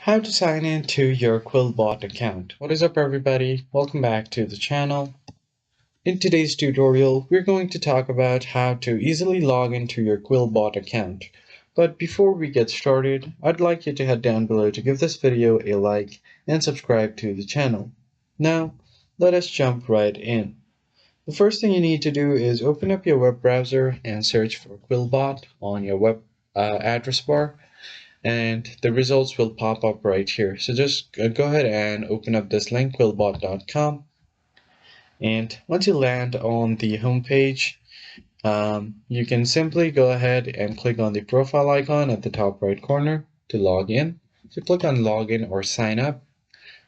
How to sign in to your QuillBot account. What is up, everybody? Welcome back to the channel. In today's tutorial, we're going to talk about how to easily log into your QuillBot account. But before we get started, I'd like you to head down below to give this video a like and subscribe to the channel. Now, let us jump right in. The first thing you need to do is open up your web browser and search for QuillBot on your web address bar, and the results will pop up right here. So just go ahead and open up this link, QuillBot.com, and once you land on the home page, you can simply go ahead and click on the profile icon at the top right corner to log in. So click on login or sign up,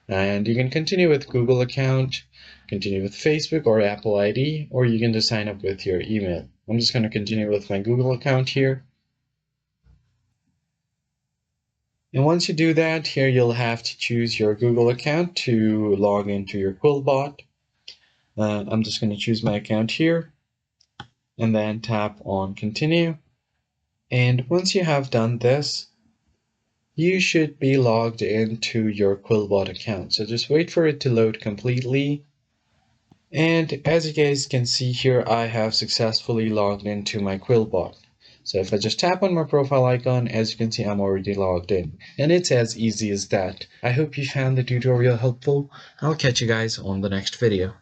and you can continue with Google account, continue with Facebook or Apple ID, or you can just sign up with your email. I'm just going to continue with my Google account here. And once you do that, here you'll have to choose your Google account to log into your QuillBot. I'm just going to choose my account here and then tap on continue. And once you have done this, you should be logged into your QuillBot account. So just wait for it to load completely. And as you guys can see here, I have successfully logged into my QuillBot. So if I just tap on my profile icon, as you can see, I'm already logged in. And it's as easy as that. I hope you found the tutorial helpful. I'll catch you guys on the next video.